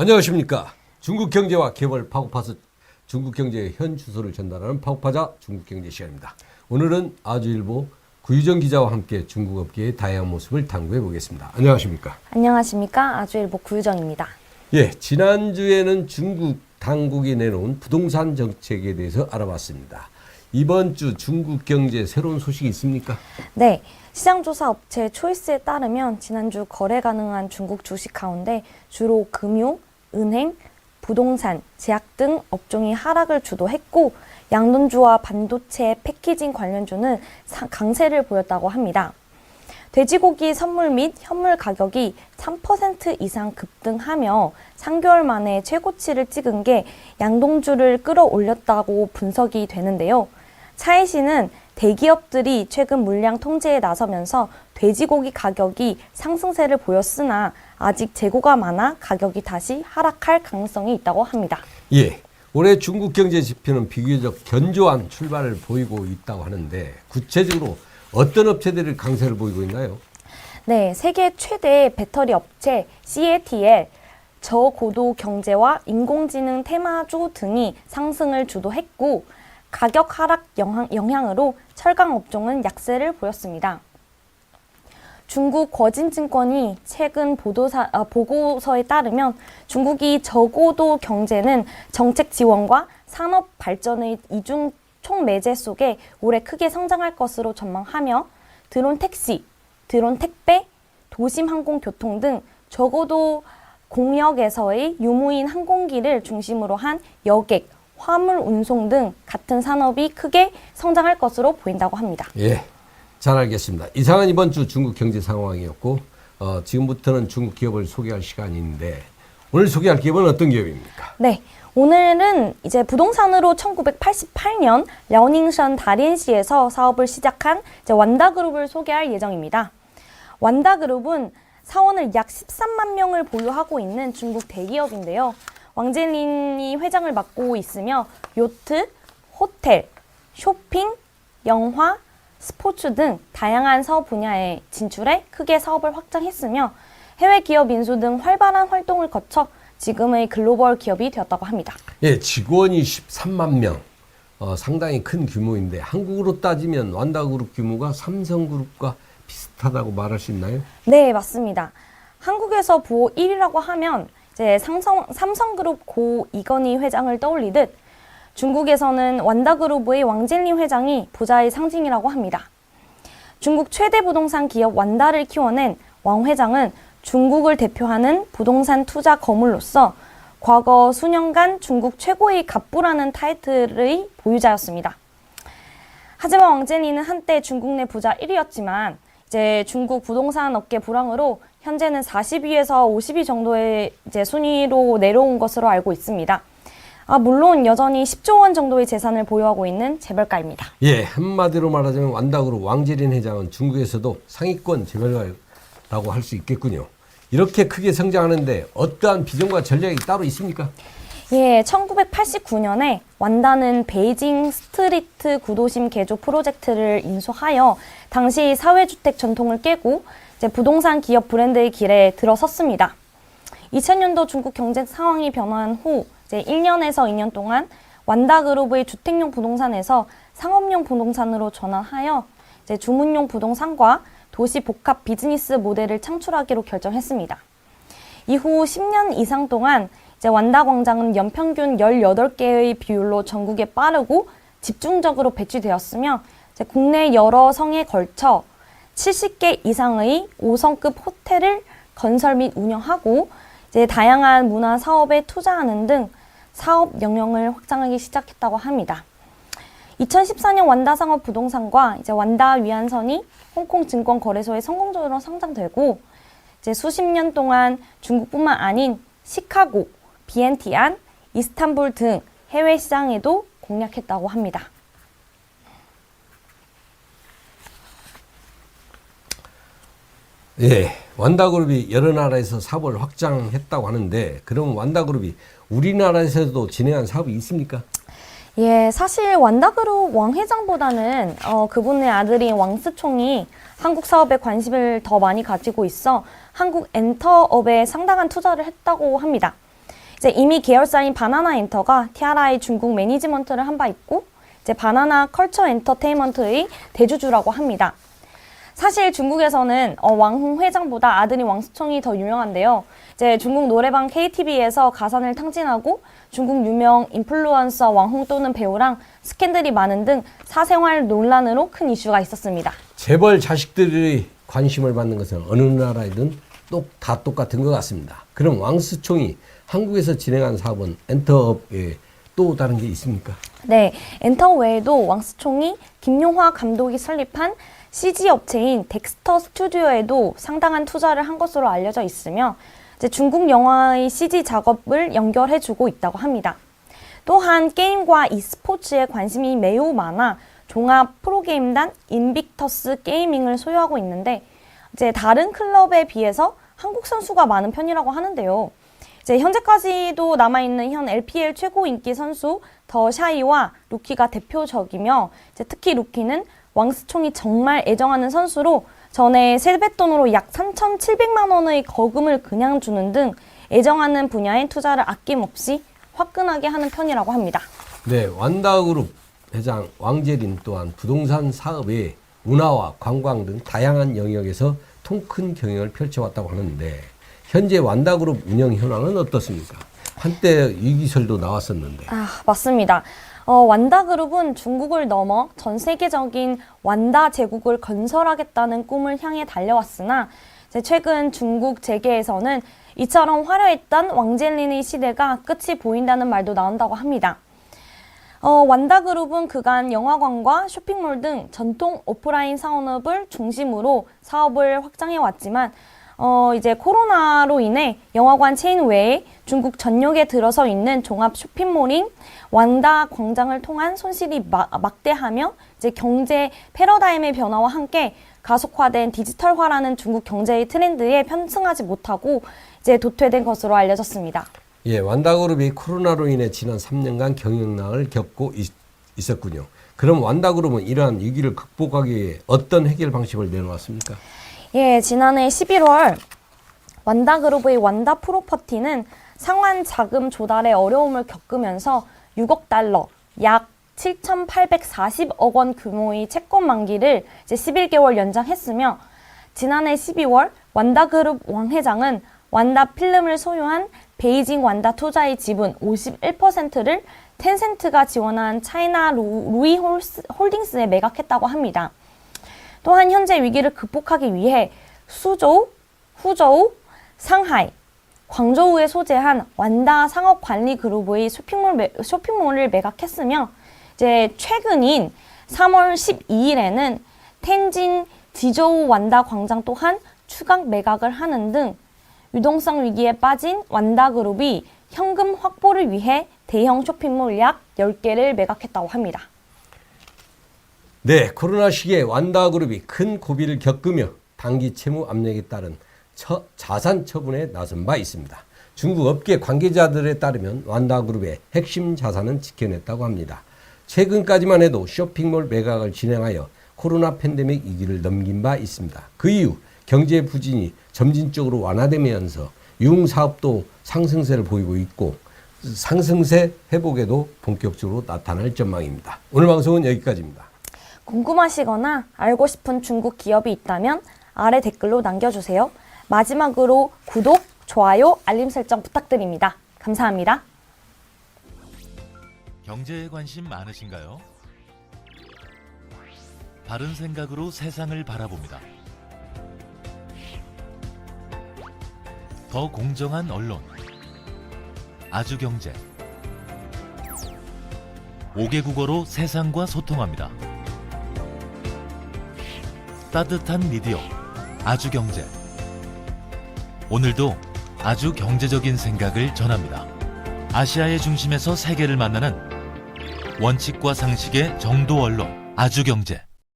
안녕하십니까. 중국 경제와 개발 파고파서 중국 경제의 현 주소를 전달하는 파고파자 중국 경제 시간입니다. 오늘은 아주일보 구유정 기자와 함께 중국 업계의 다양한 모습을 탐구해 보겠습니다. 안녕하십니까. 안녕하십니까. 아주일보 구유정입니다. 예, 지난주에는 중국 당국이 내놓은 부동산 정책에 대해서 알아봤습니다. 이번 주 중국 경제 새로운 소식이 있습니까? 네, 시장조사 업체 초이스에 따르면 지난주 거래 가능한 중국 주식 가운데 주로 금융, 은행, 부동산, 제약 등 업종이 하락을 주도했고 양돈주와 반도체 패키징 관련주는 강세를 보였다고 합니다. 돼지고기 선물 및 현물 가격이 3% 이상 급등하며 3개월 만에 최고치를 찍은 게 양동주를 끌어올렸다고 분석이 되는데요. 차이시는 대기업들이 최근 물량 통제에 나서면서 돼지고기 가격이 상승세를 보였으나 아직 재고가 많아 가격이 다시 하락할 가능성이 있다고 합니다. 예, 올해 중국 경제 지표는 비교적 견조한 출발을 보이고 있다고 하는데 구체적으로 어떤 업체들이 강세를 보이고 있나요? 네, 세계 최대 배터리 업체 CATL, 저고도 경제와 인공지능 테마주 등이 상승을 주도했고 가격 하락 영향으로 철강 업종은 약세를 보였습니다. 중국 거진증권이 최근 보고서에 따르면 중국이 저고도 경제는 정책 지원과 산업 발전의 이중 총매제 속에 올해 크게 성장할 것으로 전망하며 드론 택시, 드론 택배, 도심 항공교통 등 저고도 공역에서의 유무인 항공기를 중심으로 한 여객, 화물 운송 등 같은 산업이 크게 성장할 것으로 보인다고 합니다. 예, 잘 알겠습니다. 이상은 이번 주 중국 경제 상황이었고 지금부터는 중국 기업을 소개할 시간인데 오늘 소개할 기업은 어떤 기업입니까? 네, 오늘은 이제 부동산으로 1988년 려닝션 다린시에서 사업을 시작한 완다그룹을 소개할 예정입니다. 완다그룹은 사원을 약 13만 명을 보유하고 있는 중국 대기업인데요. 왕젤린이 회장을 맡고 있으며 요트, 호텔, 쇼핑, 영화, 스포츠 등 다양한 사업 분야에 진출해 크게 사업을 확장했으며 해외 기업 인수 등 활발한 활동을 거쳐 지금의 글로벌 기업이 되었다고 합니다. 예, 직원이 13만 명, 상당히 큰 규모인데 한국으로 따지면 완다그룹 규모가 삼성그룹과 비슷하다고 말할 수 있나요? 네, 맞습니다. 한국에서 부호 1위라고 하면 이제 삼성그룹 고 이건희 회장을 떠올리듯 중국에서는 완다그룹의 왕젤린 회장이 부자의 상징이라고 합니다. 중국 최대 부동산 기업 완다를 키워낸 왕 회장은 중국을 대표하는 부동산 투자 거물로서 과거 수년간 중국 최고의 갑부라는 타이틀의 보유자였습니다. 하지만 왕젤린은 한때 중국 내 부자 1위였지만 이제 중국 부동산 업계 불황으로 현재는 40위에서 50위 정도의 이제 순위로 내려온 것으로 알고 있습니다. 물론 여전히 10조 원 정도의 재산을 보유하고 있는 재벌가입니다. 예, 한마디로 말하자면 완다그룹 왕젤린 회장은 중국에서도 상위권 재벌가라고 할 수 있겠군요. 이렇게 크게 성장하는데 어떠한 비전과 전략이 따로 있습니까? 예, 1989년에 완다는 베이징 스트리트 구도심 개조 프로젝트를 인수하여 당시 사회주택 전통을 깨고 이제 부동산 기업 브랜드의 길에 들어섰습니다. 2000년도 중국 경제 상황이 변화한 후 이제 1년에서 2년 동안 완다그룹의 주택용 부동산에서 상업용 부동산으로 전환하여 이제 주문용 부동산과 도시 복합 비즈니스 모델을 창출하기로 결정했습니다. 이후 10년 이상 동안 이제 완다 광장은 연평균 18개의 비율로 전국에 빠르고 집중적으로 배치되었으며 이제 국내 여러 성에 걸쳐 70개 이상의 5성급 호텔을 건설 및 운영하고 이제 다양한 문화 사업에 투자하는 등 사업 영역을 확장하기 시작했다고 합니다. 2014년 완다상업 부동산과 이제 완다 위안선이 홍콩 증권거래소에 성공적으로 상장되고 이제 수십 년 동안 중국뿐만 아닌 시카고, 비엔티안, 이스탄불 등 해외 시장에도 공략했다고 합니다. 예, 완다그룹이 여러 나라에서 사업을 확장했다고 하는데 그럼 완다그룹이 우리나라에서도 진행한 사업이 있습니까? 예, 사실 완다그룹 왕 회장보다는 그분의 아들인 왕스총이 한국 사업에 관심을 더 많이 가지고 있어 한국 엔터업에 상당한 투자를 했다고 합니다. 이제 이미 계열사인 바나나 엔터가 티아라의 중국 매니지먼트를 한 바 있고 이제 바나나 컬처 엔터테인먼트의 대주주라고 합니다. 사실 중국에서는 왕홍 회장보다 아들인 왕수총이 더 유명한데요. 이제 중국 노래방 KTV에서 가산을 탕진하고 중국 유명 인플루언서 왕홍 또는 배우랑 스캔들이 많은 등 사생활 논란으로 큰 이슈가 있었습니다. 재벌 자식들이 관심을 받는 것은 어느 나라이든 다 똑같은 것 같습니다. 그럼 왕수총이 한국에서 진행한 사업은 엔터업 외에 또 다른 게 있습니까? 네, 엔터 외에도 왕수총이 김용화 감독이 설립한 CG 업체인 덱스터 스튜디오에도 상당한 투자를 한 것으로 알려져 있으며 이제 중국 영화의 CG 작업을 연결해주고 있다고 합니다. 또한 게임과 e스포츠에 관심이 매우 많아 종합 프로게임단 인빅터스 게이밍을 소유하고 있는데 이제 다른 클럽에 비해서 한국 선수가 많은 편이라고 하는데요. 이제 현재까지도 남아있는 현 LPL 최고 인기 선수 더 샤이와 루키가 대표적이며 이제 특히 루키는 왕수총이 정말 애정하는 선수로 전에 세뱃돈으로 약 3,700만 원의 거금을 그냥 주는 등 애정하는 분야에 투자를 아낌없이 화끈하게 하는 편이라고 합니다. 네, 완다그룹 회장 왕재린 또한 부동산 사업에 문화와 관광 등 다양한 영역에서 통큰 경영을 펼쳐왔다고 하는데 현재 완다그룹 운영 현황은 어떻습니까? 한때 위기설도 나왔었는데. 맞습니다. 완다그룹은 중국을 넘어 전 세계적인 완다 제국을 건설하겠다는 꿈을 향해 달려왔으나 최근 중국 재계에서는 이처럼 화려했던 왕젤린의 시대가 끝이 보인다는 말도 나온다고 합니다. 완다그룹은 그간 영화관과 쇼핑몰 등 전통 오프라인 산업을 중심으로 사업을 확장해 왔지만 이제 코로나로 인해 영화관 체인 외에 중국 전역에 들어서 있는 종합 쇼핑몰인 완다 광장을 통한 손실이 막대하며 이제 경제 패러다임의 변화와 함께 가속화된 디지털화라는 중국 경제의 트렌드에 편승하지 못하고 이제 도태된 것으로 알려졌습니다. 예, 완다그룹이 코로나로 인해 지난 3년간 경영난을 겪고 있었군요. 그럼 완다그룹은 이러한 위기를 극복하기 위해 어떤 해결 방식을 내놓았습니까? 예, 지난해 11월 완다그룹의 완다 프로퍼티는 상환 자금 조달에 어려움을 겪으면서 6억 달러, 약 7,840억 원 규모의 채권 만기를 이제 11개월 연장했으며 지난해 12월 완다그룹 왕 회장은 완다 필름을 소유한 베이징 완다 투자의 지분 51%를 텐센트가 지원한 차이나 루이 홀딩스에 매각했다고 합니다. 또한 현재 위기를 극복하기 위해 수저우, 후저우, 상하이, 광저우에 소재한 완다 상업관리그룹의 쇼핑몰을 매각했으며 이제 최근인 3월 12일에는 텐진 지저우 완다 광장 또한 추가 매각을 하는 등 유동성 위기에 빠진 완다그룹이 현금 확보를 위해 대형 쇼핑몰 약 10개를 매각했다고 합니다. 네, 코로나 시기에 완다그룹이 큰 고비를 겪으며 단기 채무 압력에 따른 자산 처분에 나선 바 있습니다. 중국 업계 관계자들에 따르면 완다그룹의 핵심 자산은 지켜냈다고 합니다. 최근까지만 해도 쇼핑몰 매각을 진행하여 코로나 팬데믹 위기를 넘긴 바 있습니다. 그 이후 경제 부진이 점진적으로 완화되면서 유흥사업도 상승세를 보이고 있고 상승세 회복에도 본격적으로 나타날 전망입니다. 오늘 방송은 여기까지입니다. 궁금하시거나 알고 싶은 중국 기업이 있다면 아래 댓글로 남겨주세요. 마지막으로 구독, 좋아요, 알림 설정 부탁드립니다. 감사합니다. 경제에 관심 많으신가요? 바른 생각으로 세상을 바라봅니다. 더 공정한 언론, 아주경제. 5개 국어로 세상과 소통합니다. 따뜻한 미디어, 아주경제. 오늘도 아주 경제적인 생각을 전합니다. 아시아의 중심에서 세계를 만나는 원칙과 상식의 정도 언론, 아주경제.